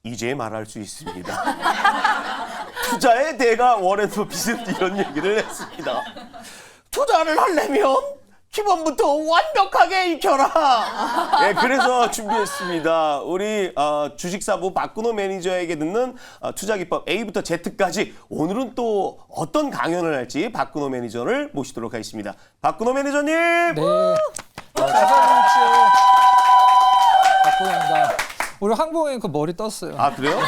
이제 말할 수 있습니다. 투자의 대가 워렌 버핏은 이런 얘기를 했습니다. 투자를 하려면 기본부터 완벽하게 익혀라. 네, 그래서 준비했습니다. 우리 주식사부 박근호 매니저에게 듣는 투자 기법 A부터 Z까지 오늘은 또 어떤 강연을 할지 박근호 매니저를 모시도록 하겠습니다. 박근호 매니저님. 네. 박근호입니다. 우리 항봉이 그 머리 떴어요. 아 그래요?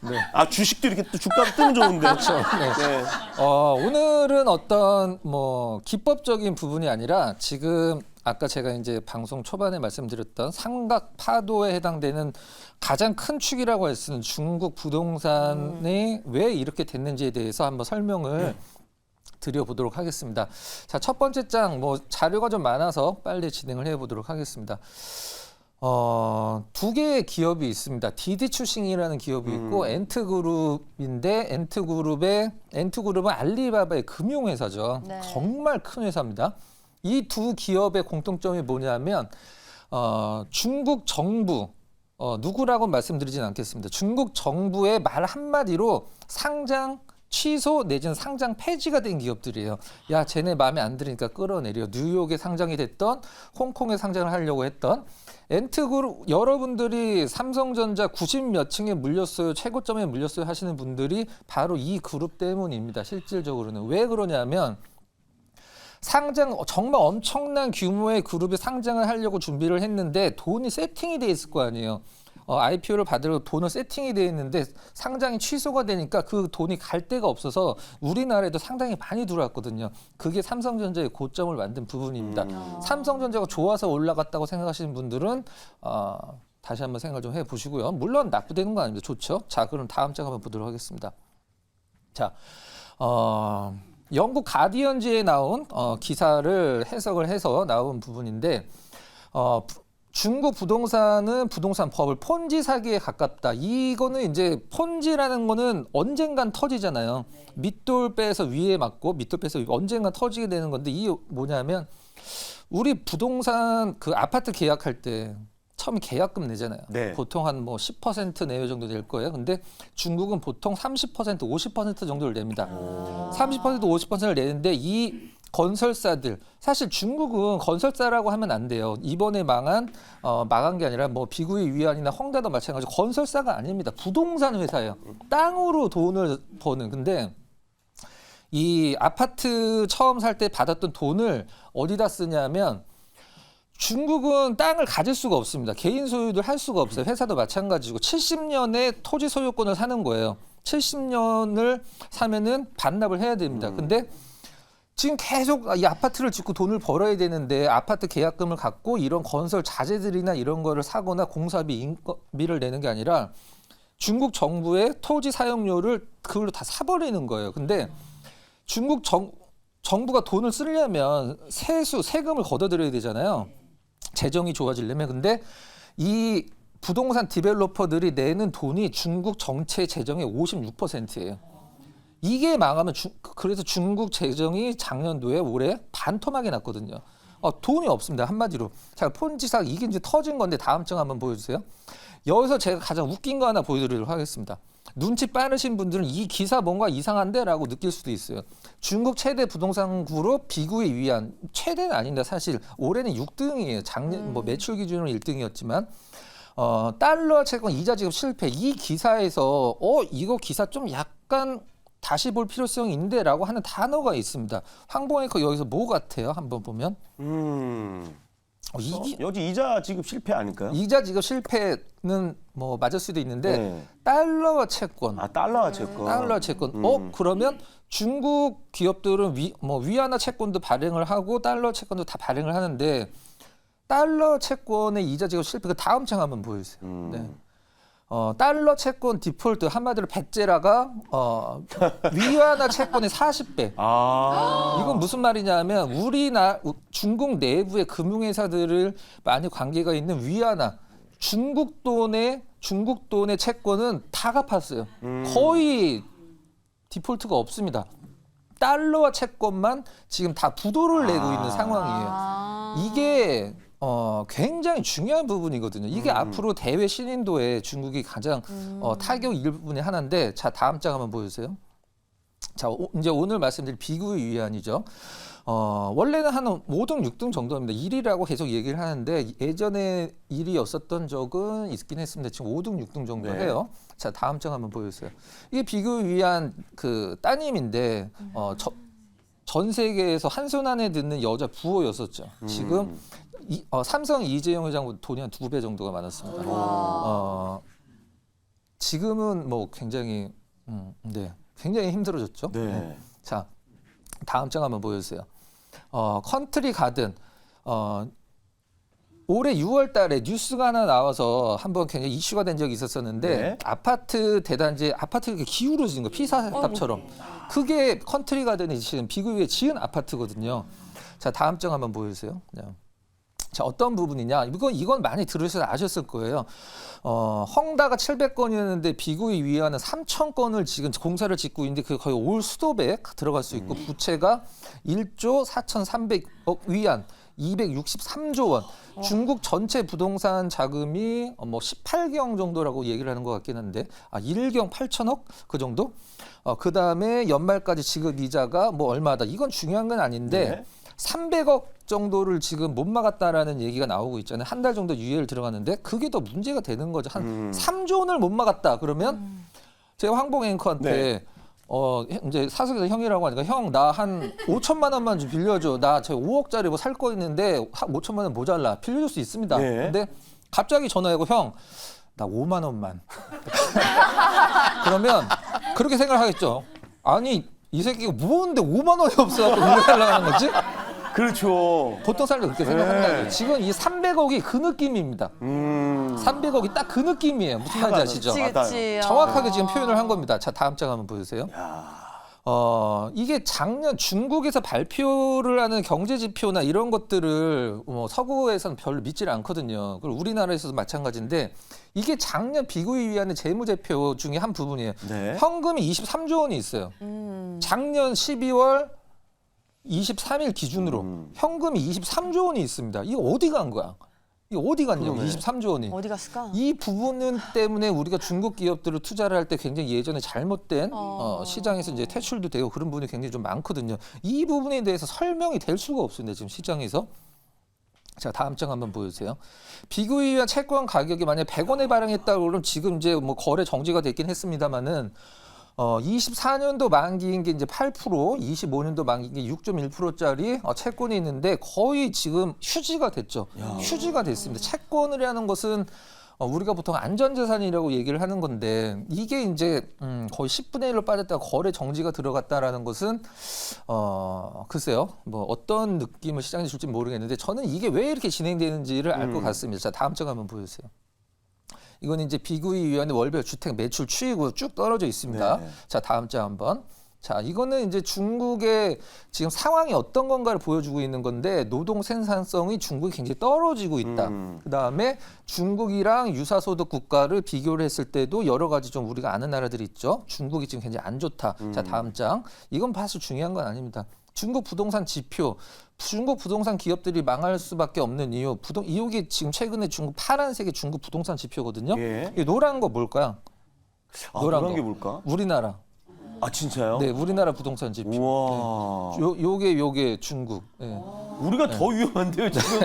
네. 아 주식도 이렇게 또 주가가 뜨면 좋은데. 그렇죠. 네. 네. 오늘은 어떤 뭐 기법적인 부분이 아니라 지금 아까 제가 이제 방송 초반에 말씀드렸던 삼각 파도에 해당되는 가장 큰 축이라고 할 수 있는 중국 부동산이 왜 이렇게 됐는지에 대해서 한번 설명을 드려보도록 하겠습니다. 자, 첫 번째 장 뭐 자료가 좀 많아서 빨리 진행을 해보도록 하겠습니다. 두 개의 기업이 있습니다. 디디추싱이라는 기업이 있고 엔트그룹인데 엔트그룹은 알리바바의 금융회사죠. 네. 정말 큰 회사입니다. 이 두 기업의 공통점이 뭐냐면 중국 정부 누구라고 말씀드리진 않겠습니다. 중국 정부의 말 한마디로 상장 취소 내지는 상장 폐지가 된 기업들이에요. 야, 쟤네 마음에 안 들으니까 끌어내려. 뉴욕에 상장이 됐던 홍콩에 상장을 하려고 했던 엔트그룹, 여러분들이 삼성전자 90몇 층에 물렸어요, 최고점에 물렸어요 하시는 분들이 바로 이 그룹 때문입니다. 실질적으로는. 왜 그러냐면 상장, 정말 엄청난 규모의 그룹이 상장을 하려고 준비를 했는데 돈이 세팅이 돼 있을 거 아니에요. IPO를 받으려고 돈을 세팅이 돼 있는데 상장이 취소가 되니까 그 돈이 갈 데가 없어서 우리나라에도 상당히 많이 들어왔거든요. 그게 삼성전자의 고점을 만든 부분입니다. 삼성전자가 좋아서 올라갔다고 생각하시는 분들은 다시 한번 생각을 좀 해보시고요. 물론 나쁘다는 건 아닙니다. 좋죠. 자, 그럼 다음 장 한번 보도록 하겠습니다. 자, 영국 가디언지에 나온 기사를 해석을 해서 나온 부분인데 중국 부동산은 부동산 법을 폰지 사기에 가깝다. 이거는 이제 폰지라는 거는 언젠간 터지잖아요. 밑돌 빼서 위에 맞고 밑돌 빼서 언젠간 터지게 되는 건데 이게 뭐냐면 우리 부동산 그 아파트 계약할 때 처음에 계약금 내잖아요. 네. 보통 한 뭐 10% 내외 정도 될 거예요. 근데 중국은 보통 30%, 50% 정도를 냅니다. 30%, 50%를 내는데 이 건설사들, 사실 중국은 건설사라고 하면 안 돼요. 이번에 망한 게 아니라 뭐 비구이 위안이나 헝다도 마찬가지로 건설사가 아닙니다. 부동산 회사예요. 땅으로 돈을 버는. 근데 이 아파트 처음 살 때 받았던 돈을 어디다 쓰냐면 중국은 땅을 가질 수가 없습니다. 개인 소유를 할 수가 없어요. 회사도 마찬가지고 70년에 토지 소유권을 사는 거예요. 70년을 사면은 반납을 해야 됩니다. 근데 지금 계속 이 아파트를 짓고 돈을 벌어야 되는데 아파트 계약금을 갖고 이런 건설 자재들이나 이런 거를 사거나 공사비, 인건비를 내는 게 아니라 중국 정부의 토지 사용료를 그걸로 다 사버리는 거예요. 근데 중국 정부가 돈을 쓰려면 세금을 걷어들여야 되잖아요. 재정이 좋아지려면. 근데 이 부동산 디벨로퍼들이 내는 돈이 중국 전체 재정의 56%예요. 이게 망하면 그래서 중국 재정이 작년도에 올해 반토막이 났거든요. 돈이 없습니다. 한마디로. 자, 폰지사 이게 이제 터진 건데 다음 장 한번 보여주세요. 여기서 제가 가장 웃긴 거 하나 보여드리도록 하겠습니다. 눈치 빠르신 분들은 이 기사 뭔가 이상한데? 라고 느낄 수도 있어요. 중국 최대 부동산 그룹 비구이 위안. 최대는 아닌데 사실 올해는 6등이에요. 작년 뭐 매출 기준으로 1등이었지만 달러 채권 이자 지급 실패. 이 기사에서 이거 기사 좀 약간 다시 볼 필요성이 있는데라고 하는 단어가 있습니다. 황봉앵커 여기서 뭐 같아요? 한번 보면. 여기 이자 지급 실패 아닐까요? 이자 지급 실패는 뭐 맞을 수도 있는데 네. 달러 채권. 달러 채권. 달러 채권. 그러면 중국 기업들은 위안화 채권도 발행을 하고 달러 채권도 다 발행을 하는데 달러 채권의 이자 지급 실패. 그 다음 장 한번 보여주세요. 네. 달러 채권 디폴트 한마디로 배째라가 위안화 채권의 40배. 이건 무슨 말이냐면 중국 내부의 금융회사들을 많이 관계가 있는 위안화 중국 돈의 채권은 다 갚았어요. 거의 디폴트가 없습니다. 달러와 채권만 지금 다 부도를 내고 있는 상황이에요. 이게 굉장히 중요한 부분이거든요. 이게 앞으로 대외 신인도에 중국이 가장 타격 일부분의 하나인데, 자 다음 장 한번 보여주세요. 자 이제 오늘 말씀드릴 비교 위안이죠. 원래는 한 5등, 6등 정도입니다. 1위라고 계속 얘기를 하는데 예전에 1위였었던 적은 있긴 했습니다. 지금 5등, 6등 정도 네. 해요. 자 다음 장 한번 보여주세요. 이게 비교 위안 그 따님인데 전 세계에서 한 손 안에 듣는 여자 부호였었죠. 지금 삼성 이재용 회장보다 돈이 한 2배 정도가 많았습니다. 지금은 뭐 굉장히 굉장히 힘들어졌죠. 네. 자 다음 장 한번 보여주세요. 컨트리 가든 올해 6월 달에 뉴스가 하나 나와서 한번 굉장히 이슈가 된 적이 있었었는데 네. 아파트 대단지 아파트가 이렇게 기울어진 거 피사탑처럼 그게 컨트리 가든이 지금 비구위에 지은 아파트거든요. 자 다음 장 한번 보여주세요. 자 어떤 부분이냐 이건 많이 들으셔서 아셨을 거예요. 헝다가 700건이었는데 비구위 위안은 3,000건을 지금 공사를 짓고 있는데 그 거의 올 수도배 들어갈 수 있고 부채가 1조 4,300억 위안 263조 원. 중국 전체 부동산 자금이 뭐 18경 정도라고 얘기를 하는 것 같긴 한데 1경 8천억 그 정도? 그 다음에 연말까지 지급 이자가 뭐 얼마다. 이건 중요한 건 아닌데 네. 300억 정도를 지금 못 막았다라는 얘기가 나오고 있잖아요. 한 달 정도 유예를 들어갔는데 그게 더 문제가 되는 거죠. 한 3조 원을 못 막았다. 그러면 제가 황봉 앵커한테 이제 사석에서 형이라고 하니까 형 나 한 5천만 원만 좀 빌려줘. 나 저 5억짜리 뭐 살 거 있는데 5천만 원 모자라. 빌려줄 수 있습니다. 네. 근데 갑자기 전화하고 형 나 5만 원만. 그러면 그렇게 생각하겠죠. 아니 이 새끼가 뭐하는데 5만 원이 없어갖고 빌려달라고 하는 거지? 그렇죠. 보통 사람들 그렇게 생각한다고요. 네. 지금 이 300억이 그 느낌입니다. 300억이 딱 그 느낌이에요. 무슨 말인지 아시죠? 그치, 그치. 정확하게 지금 표현을 한 겁니다. 자 다음 장 한번 보여주세요. 이게 작년 중국에서 발표를 하는 경제 지표나 이런 것들을 서구에서는 별로 믿질 않거든요. 그리고 우리나라에서도 마찬가지인데 이게 작년 비구위 위안의 재무제표 중에 한 부분이에요. 네. 현금이 23조 원이 있어요. 작년 12월 23일 기준으로 현금이 23조 원이 있습니다. 이거 어디 간 거야? 이거 어디 갔냐고, 그러네. 23조 원이. 어디 갔을까? 이 부분은 때문에 우리가 중국 기업들을 투자를 할 때 굉장히 예전에 잘못된 시장에서 이제 퇴출도 되고 그런 부분이 굉장히 좀 많거든요. 이 부분에 대해서 설명이 될 수가 없습니다. 지금 시장에서. 자 다음 장 한번 보여주세요. 비구위와 채권 가격이 만약 100원에 발행했다 그러면 지금 이제 뭐 거래 정지가 됐긴 했습니다만은 24년도 만기인 게 이제 8%, 25년도 만기인 게 6.1%짜리 채권이 있는데 거의 지금 휴지가 됐죠. 휴지가 됐습니다. 채권이라는 것은 우리가 보통 안전자산이라고 얘기를 하는 건데 이게 이제 거의 10분의 1로 빠졌다가 거래 정지가 들어갔다라는 것은 글쎄요. 뭐 어떤 느낌을 시장에 줄지 모르겠는데 저는 이게 왜 이렇게 진행되는지를 알 것 같습니다. 자 다음 장 한번 보여주세요. 이건 이제 비구위 위원회 월별 주택 매출 추이고 쭉 떨어져 있습니다. 네. 자, 자 다음 장 한번. 자 이거는 이제 중국의 지금 상황이 어떤 건가를 보여주고 있는 건데 노동 생산성이 중국이 굉장히 떨어지고 있다. 그다음에 중국이랑 유사소득 국가를 비교를 했을 때도 여러 가지 좀 우리가 아는 나라들이 있죠. 중국이 지금 굉장히 안 좋다. 자 다음 장. 이건 사실 중요한 건 아닙니다. 중국 부동산 지표, 중국 부동산 기업들이 망할 수밖에 없는 이유, 이게 지금 최근에 중국 파란색의 중국 부동산 지표거든요. 예. 이 노란 거 뭘까요? 노란 게 뭘까? 우리나라. 아 진짜요? 네, 우리나라 부동산 지표. 우와. 요게 중국. 네. 우리가 더 위험한데요 지금.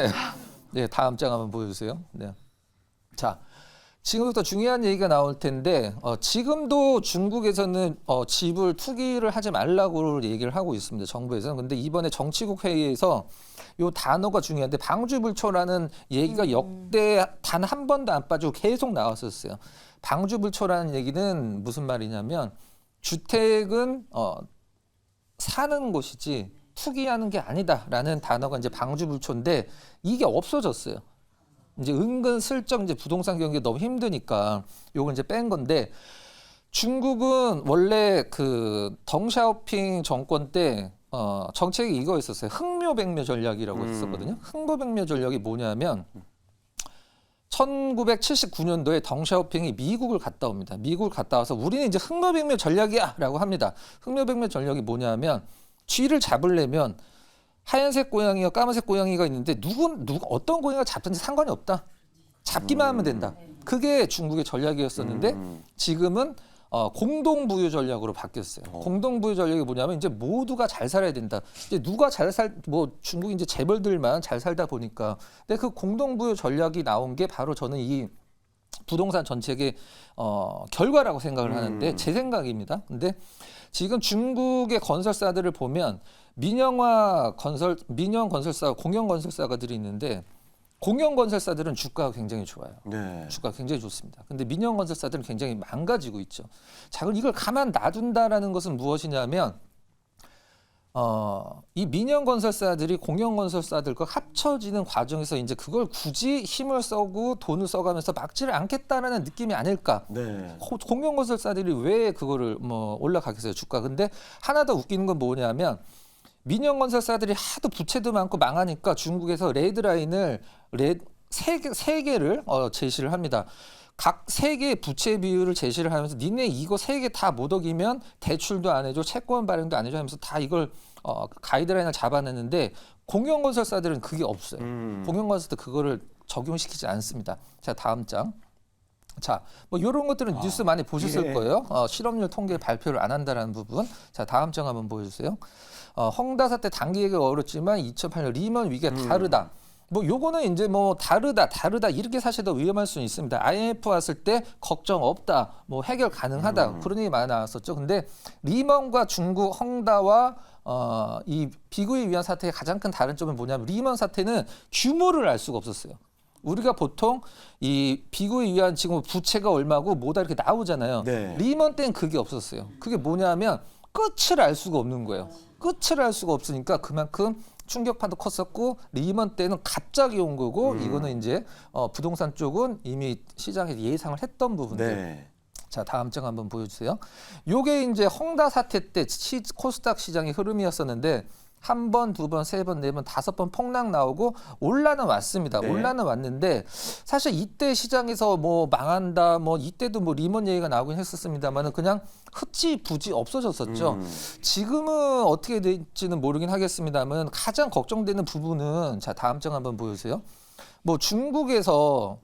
네, 다음 장 한번 보여주세요. 네. 자, 지금부터 중요한 얘기가 나올 텐데 지금도 중국에서는 집을 투기를 하지 말라고 얘기를 하고 있습니다. 정부에서는. 근데 이번에 정치국 회의에서 요 단어가 중요한데 방주불초라는 얘기가 역대 단 한 번도 안 빠지고 계속 나왔었어요. 방주불초라는 얘기는 무슨 말이냐면 주택은 사는 곳이지 투기하는 게 아니다라는 단어가 이제 방주불초인데 이게 없어졌어요. 이제 은근슬쩍 이제 부동산 경기가 너무 힘드니까 요걸 이제 뺀 건데 중국은 원래 그 덩샤오핑 정권 때 정책이 이거 있었어요. 흥묘백묘 전략이라고 했었거든요. 흥묘백묘 전략이 뭐냐면 1979년도에 덩샤오핑이 미국을 갔다 옵니다. 미국을 갔다 와서 우리는 이제 흥묘백묘 전략이야라고 합니다. 흥묘백묘 전략이 뭐냐면 쥐를 잡으려면 하얀색 고양이와 까만색 고양이가 있는데 어떤 고양이가 잡든지 상관이 없다. 잡기만 하면 된다. 그게 중국의 전략이었었는데 지금은 공동 부유 전략으로 바뀌었어요. 공동 부유 전략이 뭐냐면 이제 모두가 잘 살아야 된다. 이제 누가 중국이 이제 재벌들만 잘 살다 보니까. 근데 그 공동 부유 전략이 나온 게 바로 저는 이 부동산 정책의 결과라고 생각을 하는데 제 생각입니다. 근데 지금 중국의 건설사들을 보면 민영 건설사, 공영 건설사가들이 있는데 공영 건설사들은 주가가 굉장히 좋아요. 네. 주가가 굉장히 좋습니다. 근데 민영 건설사들은 굉장히 망가지고 있죠. 자, 그럼 이걸 가만 놔둔다라는 것은 무엇이냐면 이 민영 건설사들이 공영 건설사들과 합쳐지는 과정에서 이제 그걸 굳이 힘을 써고 돈을 써가면서 막지를 않겠다라는 느낌이 아닐까. 네. 공영 건설사들이 왜 그거를 올라가겠어요, 주가. 근데 하나 더 웃기는 건 뭐냐면 민영 건설사들이 하도 부채도 많고 망하니까 중국에서 레드라인을 세 개를 제시를 합니다. 각 세 개의 부채 비율을 제시를 하면서 니네 이거 세 개 다 못 어기면 대출도 안 해줘, 채권 발행도 안 해줘 하면서 다 이걸 가이드라인을 잡아냈는데 공영 건설사들은 그게 없어요. 공영 건설사들 그거를 적용시키지 않습니다. 자, 다음 장. 자, 뭐 이런 것들은 뉴스 많이 보셨을 예. 거예요. 실업률 통계 발표를 안 한다라는 부분. 자, 다음 장 한번 보여주세요. 헝다 사태 단기 얘기가 어렵지만 2008년 리먼 위기가 다르다. 뭐 요거는 이제 뭐 다르다 이렇게 사실 더 위험할 수는 있습니다. IMF 왔을 때 걱정 없다, 뭐 해결 가능하다 그런 얘기 많이 나왔었죠. 근데 리먼과 중국 헝다와 이 비구에 의한 사태의 가장 큰 다른 점은 뭐냐면 리먼 사태는 규모를 알 수가 없었어요. 우리가 보통 이 비구에 의한 지금 부채가 얼마고 뭐다 이렇게 나오잖아요. 네. 리먼 때는 그게 없었어요. 그게 뭐냐면 끝을 알 수가 없는 거예요. 끝을 알 수가 없으니까 그만큼 충격파도 컸었고 리먼 때는 갑자기 온 거고 이거는 이제 부동산 쪽은 이미 시장에서 예상을 했던 부분들. 네. 자, 다음 장 한번 보여주세요. 요게 이제 헝다 사태 때 코스닥 시장의 흐름이었었는데 한 번, 두 번, 세 번, 네 번, 다섯 번 폭락 나오고 올라는 왔습니다. 네. 올라는 왔는데 사실 이때 시장에서 뭐 망한다, 뭐 이때도 뭐 리먼 얘기가 나오긴 했었습니다만은 그냥 흐지부지 없어졌었죠. 지금은 어떻게 될지는 모르긴 하겠습니다만 가장 걱정되는 부분은 자, 다음 장 한번 보여주세요. 뭐 중국에서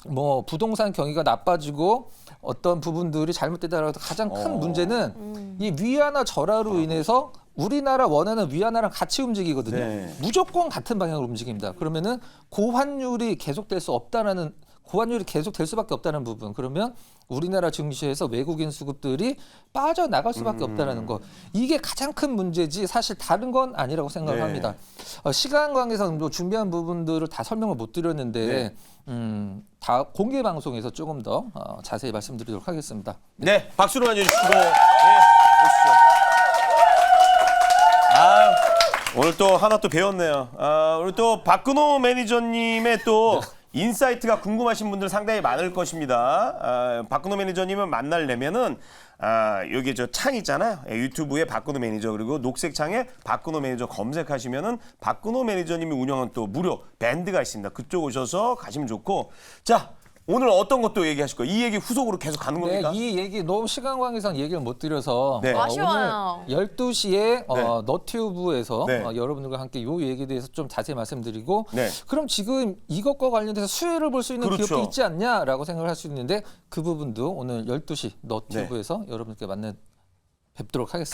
뭐 부동산 경기가 나빠지고 어떤 부분들이 잘못되다라고 해서 가장 큰 문제는 이 위안화 절하로 인해서 우리나라 원화는 위안화랑 같이 움직이거든요. 네. 무조건 같은 방향으로 움직입니다. 그러면은 고환율이 계속될 수밖에 없다는 부분. 그러면 우리나라 증시에서 외국인 수급들이 빠져나갈 수밖에 없다는 거. 이게 가장 큰 문제지 사실 다른 건 아니라고 생각을 네. 합니다. 시간 관계상 뭐 준비한 부분들을 다 설명을 못 드렸는데 다 공개 방송에서 조금 더 자세히 말씀드리도록 하겠습니다. 네, 박수로 맞아주시고 네, 오시죠. 오늘 또 하나 또 배웠네요. 오늘 또 박근호 매니저님의 또 인사이트가 궁금하신 분들 상당히 많을 것입니다. 박근호 매니저님을 만나려면은 여기 저 창 있잖아요. 유튜브에 박근호 매니저 그리고 녹색 창에 박근호 매니저 검색하시면은 박근호 매니저님이 운영한 또 무료 밴드가 있습니다. 그쪽 오셔서 가시면 좋고. 자, 오늘 어떤 것도 얘기하실 거예요? 이 얘기 후속으로 계속 가는 겁니까? 네, 이 얘기 너무 시간 관계상 얘기를 못 드려서 네. 아쉬워요. 오늘 12시에 네. 너튜브에서 네. 여러분들과 함께 이 얘기에 대해서 좀 자세히 말씀드리고 네. 그럼 지금 이것과 관련돼서 수혜를 볼 수 있는 그렇죠. 기업도 있지 않냐라고 생각을 할 수 있는데 그 부분도 오늘 12시 너튜브에서 여러분께 뵙도록 하겠습니다.